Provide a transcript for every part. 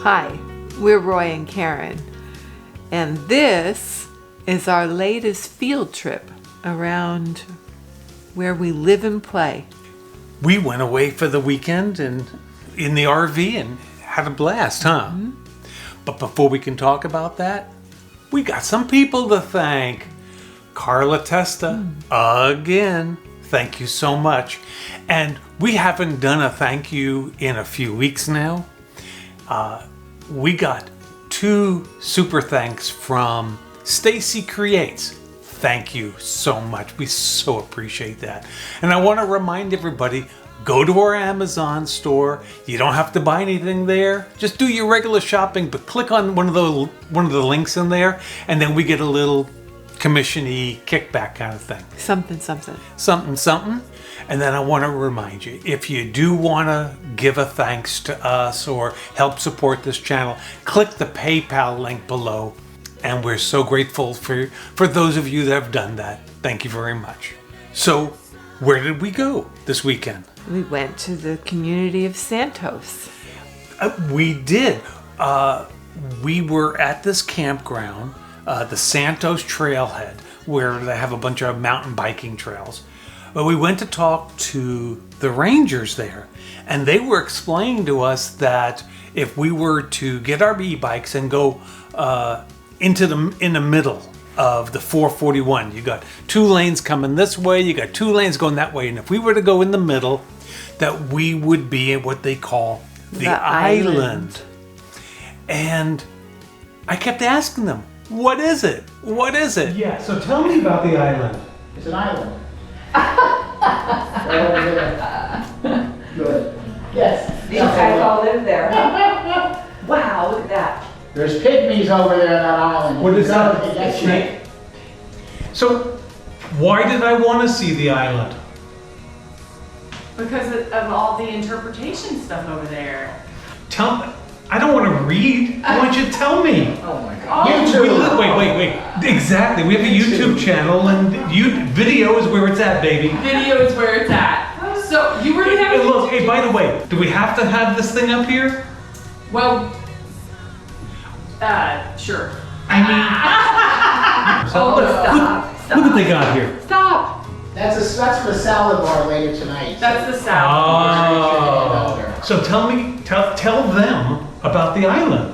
Hi, we're Roy and Karen, and this is our latest field trip around where we live and play. We went away for the weekend and in the RV and had a blast, huh? Mm-hmm. But before we can talk about that, we got some people to thank. Carla Testa, again, thank you so much. And we haven't done a thank you in a few weeks now. We got 2 super thanks from Stacy Creates. Thank you so much. We so appreciate that. And I want to remind everybody, go to our Amazon store. You don't have to buy anything there. Just do your regular shopping, but click on one of the links in there, and then we get a little commission-y kickback kind of thing. Something. And then I want to remind you, if you do want to give a thanks to us or help support this channel, click the PayPal link below. And we're so grateful for those of you that have done that. Thank you very much. So, where did we go this weekend? We went to the community of Santos. We did. We were at this campground, the Santos Trailhead, where they have a bunch of mountain biking trails. But we went to talk to the rangers there, and they were explaining to us that if we were to get our e-bikes and go in the middle of the 441, you got 2 lanes coming this way, you got 2 lanes going that way, and if we were to go in the middle, that we would be in what they call the island. And I kept asking them, what is it? What is it? Yeah, so tell me about the island. It's an island. Good. Yes. These guys all live there. Wow, look at that. There's pygmies over there on that island. What is that? That's right. So, why did I want to see the island? Because of all the interpretation stuff over there. Tell me. I don't want to read. I want you to tell me. Oh my God. YouTube. Wait. Exactly. We have a YouTube channel, and video is where it's at, baby. Video is where it's at. So you really have. Look. Hey, by the way, do we have to have this thing up here? Well, sure. I mean. Stop. Look what they got here. Stop. That's for the salad bar later tonight. That's the salad. Oh. So tell them about the island.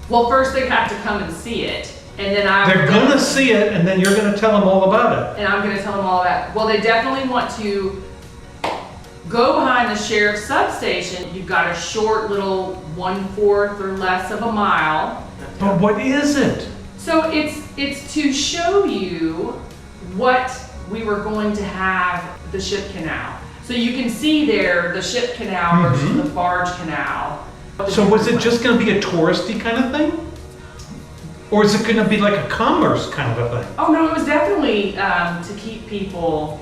Well, first they have to come and see it, and then They're gonna see it, and then you're gonna tell them all about it. And I'm gonna tell them all about it. Well, they definitely want to go behind the sheriff's substation. You've got a short little 1/4 or less of a mile. But what is it? So it's to show you what we were going to have the ship canal. So you can see there the ship canal versus the barge canal. So was it just going to be a touristy kind of thing? Or is it going to be like a commerce kind of a thing? Oh no, it was definitely to keep people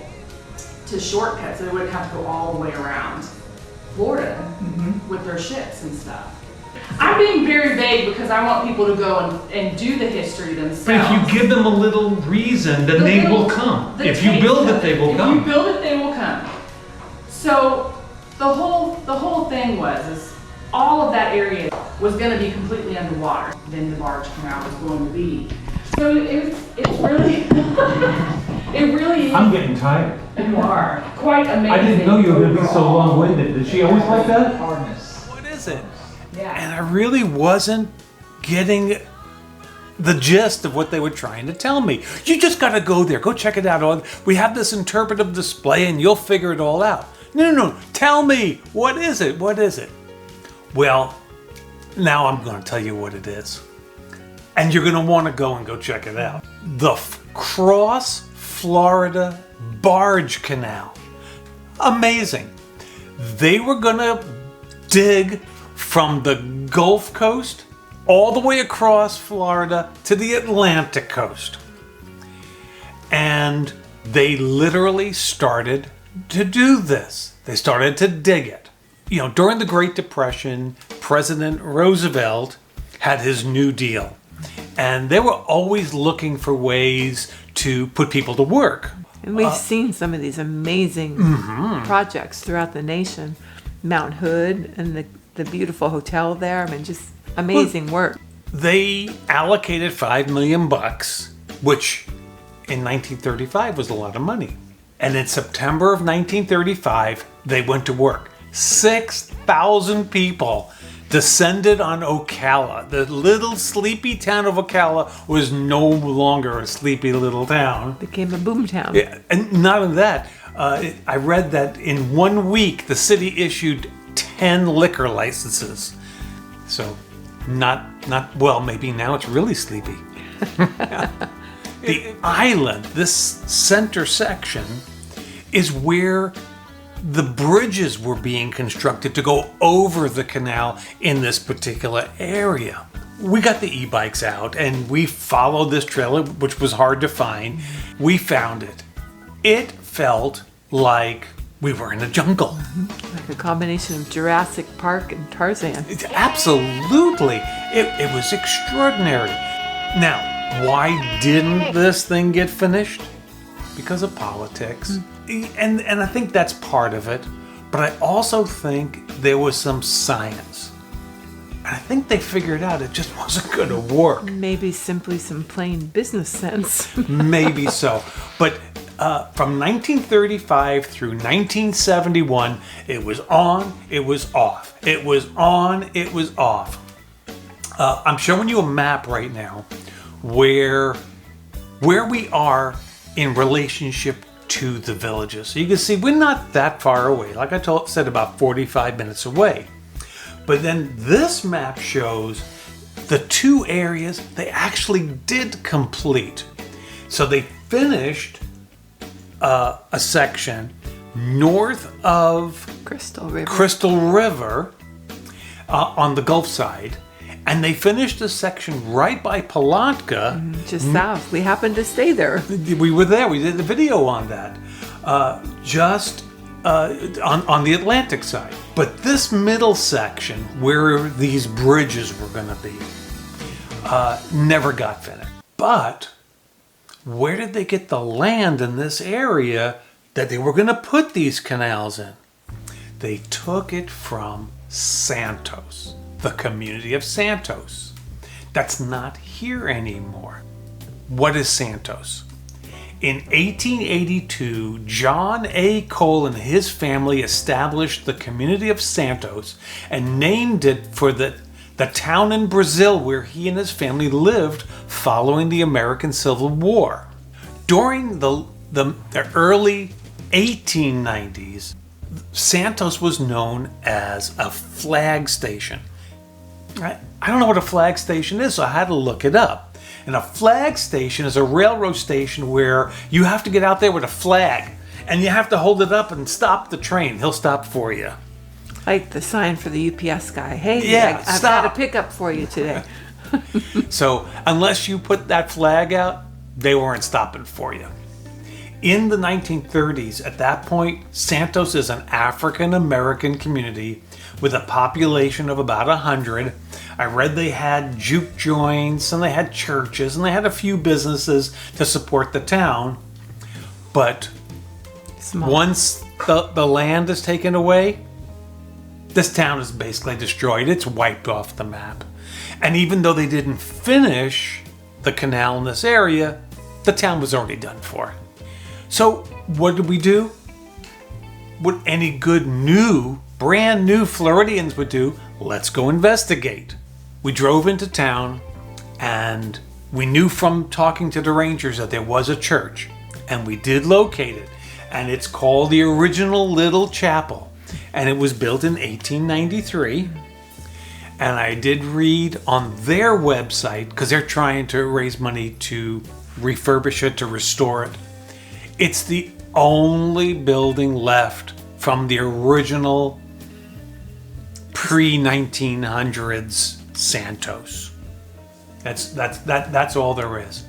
to shortcuts, so they wouldn't have to go all the way around Florida with their ships and stuff. I'm being very vague because I want people to go and do the history themselves. But if you give them a little reason, then they will come. If you build it, they will come. If you build it, they will come. So the whole thing was all of that area was going to be completely underwater. Then the barge canal was going to be. So it's really it really is. I'm getting tired. You are quite amazing. I didn't know you were going to be so long-winded. Did she always like that? Hardness. What is it? Yeah. And I really wasn't getting the gist of what they were trying to tell me. You just got to go there. Go check it out. We have this interpretive display and you'll figure it all out. No. Tell me. What is it? What is it? Well, now I'm going to tell you what it is. And you're going to want to go check it out. The Cross Florida Barge Canal. Amazing. They were going to dig from the Gulf Coast all the way across Florida to the Atlantic coast. And they literally started to do this. They started to dig it. You know, during the Great Depression, President Roosevelt had his New Deal. And they were always looking for ways to put people to work. And we've seen some of these amazing projects throughout the nation. Mount Hood and the the beautiful hotel there. I mean, just amazing work. They allocated $5 million, which in 1935 was a lot of money. And in September of 1935, they went to work. 6,000 people descended on Ocala. The little sleepy town of Ocala was no longer a sleepy little town. Became a boom town. Yeah, and not only that, I read that in 1 week, the city issued 10 liquor licenses. So well, maybe now it's really sleepy. The island, this center section, is where the bridges were being constructed to go over the canal in this particular area. We got the e-bikes out and we followed this trail, which was hard to find. We found it. It felt like we were in a jungle. Like a combination of Jurassic Park and Tarzan. Absolutely. It was extraordinary. Now, why didn't this thing get finished? Because of politics. And I think that's part of it. But I also think there was some science. And I think they figured out it just wasn't going to work. Maybe simply some plain business sense. Maybe so. But from 1935 through 1971, it was on, it was off. It was on, it was off. I'm showing you a map right now where we are in relationship to the villages. So you can see we're not that far away. Like I said, about 45 minutes away. But then this map shows the two areas they actually did complete. So they finished a section north of Crystal River on the Gulf side. And they finished a section right by Palatka. Just south. We happened to stay there. We were there. We did the video on that. Just on the Atlantic side. But this middle section, where these bridges were going to be, never got finished. But where did they get the land in this area that they were going to put these canals in? They took it from Santos. The community of Santos. That's not here anymore. What is Santos? In 1882, John A. Cole and his family established the community of Santos and named it for the town in Brazil where he and his family lived following the American Civil War. During the early 1890s, Santos was known as a flag station. I don't know what a flag station is, so I had to look it up. And a flag station is a railroad station where you have to get out there with a flag and you have to hold it up and stop the train. He'll stop for you. Like the sign for the UPS guy. Hey, Yeah, I've stop. got a pickup for you today. So unless you put that flag out, they weren't stopping for you. In the 1930s, at that point, Santos is an African American community with a population of about 100. I read they had juke joints and they had churches and they had a few businesses to support the town. But once the land is taken away, this town is basically destroyed. It's wiped off the map. And even though they didn't finish the canal in this area, the town was already done for. So what did we do? What any good brand new Floridians would do, let's go investigate. We drove into town and we knew from talking to the rangers that there was a church, and we did locate it, and it's called the Original Little Chapel, and it was built in 1893. And I did read on their website, because they're trying to raise money to refurbish it, to restore it. It's the only building left from the original pre-1900s Santos. That's all there is.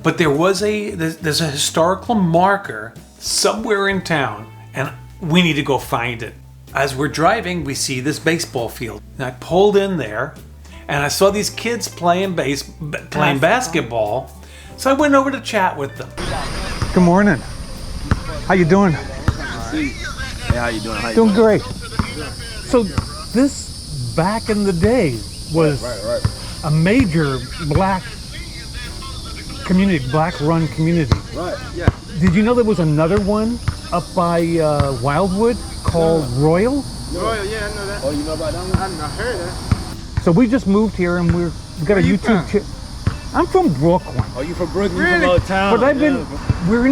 But there's a historical marker somewhere in town, and we need to go find it. As we're driving, we see this baseball field. And I pulled in there, and I saw these kids playing basketball. So I went over to chat with them. Good morning. How you doing? Hey, how you doing? Doing great. So this back in the day was a major black community, black-run community. Right, yeah. Did you know there was another one up by Wildwood called Royal? Royal, yeah, I know that. Oh, you know about that one? I heard that. So we just moved here and we got a Where you YouTube channel. I'm from Brooklyn. Oh, you from Brooklyn? Really? You from old town? But we're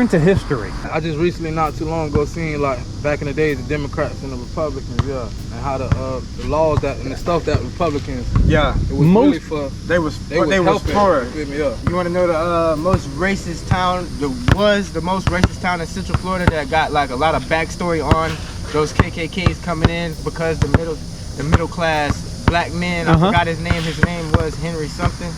into history. I just recently, not too long ago, seen like back in the days the Democrats and the Republicans, yeah, and how the laws that and the stuff that Republicans, Yeah. it was really for They was helping, for. you feel me, yeah. You want to know the most racist town? The most racist town in Central Florida that got like a lot of backstory on those KKKs coming in because the middle class black men. I forgot his name. His name was Henry something.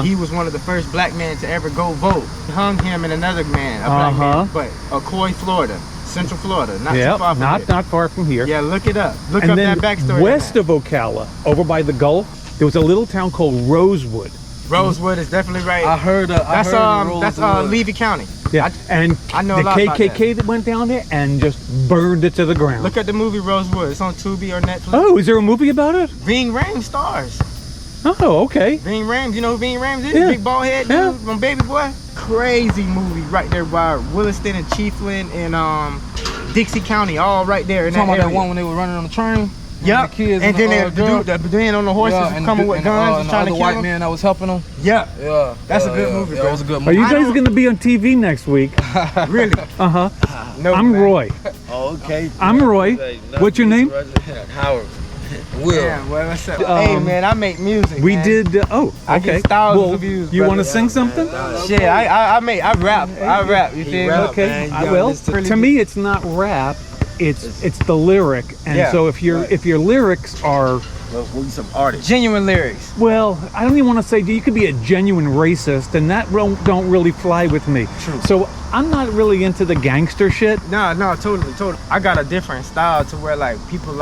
He was one of the first black men to ever go vote. Hung him and another man, a black man, but Ocoee, Florida, Central Florida, not too far from here. Not far from here. Yeah, look it up. Look And up then that backstory. west of Ocala, over by the Gulf, there was a little town called Rosewood. Rosewood is definitely right. I heard that's Rosewood. Levy County. Yeah, and I know the a lot about KKK that went down there and just burned it to the ground. Look at the movie Rosewood. It's on Tubi or Netflix. Oh, is there a movie about it? Ving Rhames stars. Oh, okay. Ving Rhames, you know who Ving Rhames is? Yeah. Big bald head dude Yeah. from Baby Boy. Crazy movie right there by Williston and Chiefland and Dixie County, all right there in that Talking about area. that one when they were running on the train. Yep. The kids and then the the dude on the horses and coming with guns and trying to the kill white him. man that was helping them. Yeah. Yeah. That's a good movie, Yeah, bro. it was a good Are movie. you I guys don't- going to be on TV next week? Really? Uh-huh. No, I'm man. Roy. Oh, okay. I'm Roy. What's your name? Howard. Will. Yeah, well, what's up? Hey, man, I make music. We man. did, I okay. get thousands Well, of views, you want to brother. sing something? Shit, I rap. You feel me? rap, Okay, man. I You will. gotta listen To me, it's not rap. It's the lyric, and Yeah. so if your lyrics are, Well, we some artists. Genuine lyrics. well, I don't even want to say you could be a genuine racist, and that don't really fly with me. True. So I'm not really into the gangster shit. No, totally. I got a different style to where like people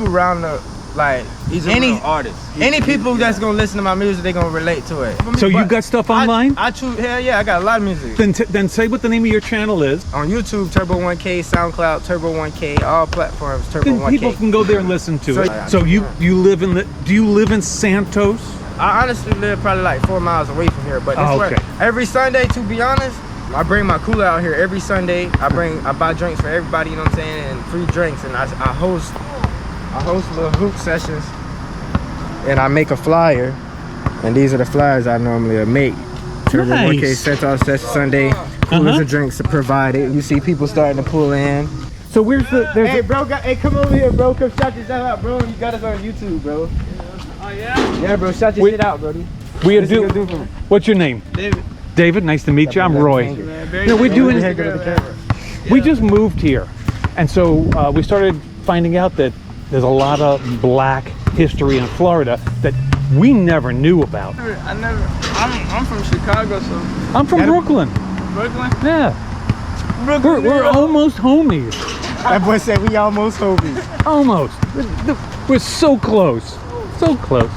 around the like He's a any real artist. any people that's gonna listen to my music, they gonna relate to it. So you But got stuff online? Hell yeah, I got a lot of music. Then say what the name of your channel is. On YouTube, Turbo 1K, SoundCloud, Turbo 1K, all platforms, Turbo Then 1K. people can go there and listen to it. So- So you live in do you live in Santos? I honestly live probably like 4 miles away from here, but Oh, it's okay. where every Sunday, to be honest, I bring my cooler out here every Sunday. I buy drinks for everybody, you know what I'm saying, and free drinks, and I host little hoop sessions, and I make a flyer, and these are the flyers I normally make. Turbo Nice. 1K Santos session Sunday, coolers and drinks provided. You see people starting to pull in. So where's there's Hey, bro, hey, come over here, bro. Come shout yourself out, bro. You got us on YouTube, bro. Oh, yeah? Yeah, bro. Shout your shit out, brody. we What you do. gonna do for me? What's your name? David. David, nice to meet you. I'm Roy. No, we're doing. We just moved here, and so we started finding out that there's a lot of black history in Florida that we never knew about. I'm from Chicago, so I'm from Brooklyn. Brooklyn. Yeah, we're almost homies. That boy said we almost homies. Almost. We're so close. So close.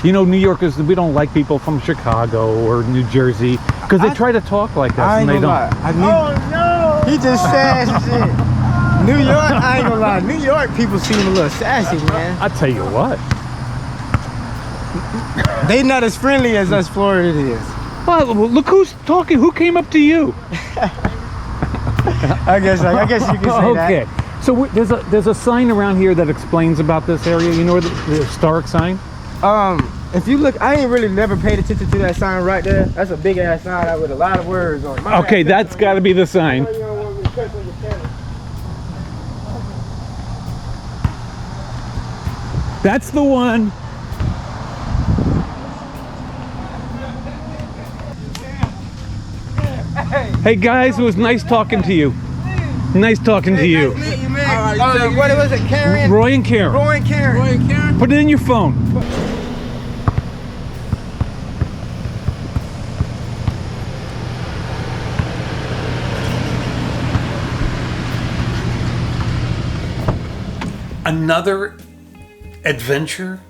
You know, New Yorkers, we don't like people from Chicago or New Jersey because they try to talk like us I and ain't they gonna don't. lie. Oh no! He just said some shit. New York, I ain't gonna lie. New York people seem a little sassy, man. I tell you what. They not as friendly as us Floridians. Well, look who's talking. Who came up to you? I guess you can say Okay. So there's a sign around here that explains about this area. You know where the historic sign? that. If you look, I ain't really never paid attention to that sign right there. That's a big ass sign out with a lot of words on it. My Okay, bad. that's got to be the sign. You don't want me to cuss on your camera. That's the one. Hey guys, it was nice talking to you. Nice talking to you. Meet you, man. What was it, Karen? Roy and Karen. Roy and Karen. Put it in your phone. Another adventure,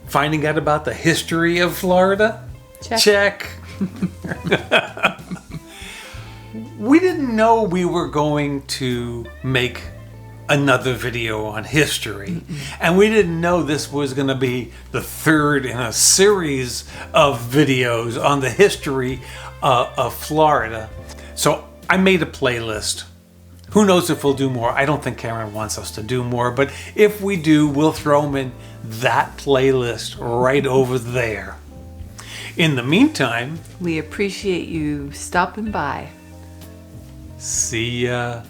finding out about the history of Florida. Check. We didn't know we were going to make another video on history. And we didn't know this was going to be the third in a series of videos on the history of Florida. So I made a playlist. Who knows if we'll do more? I don't think Karen wants us to do more, but if we do, we'll throw them in that playlist right over there. In the meantime, We appreciate you stopping by. see ya.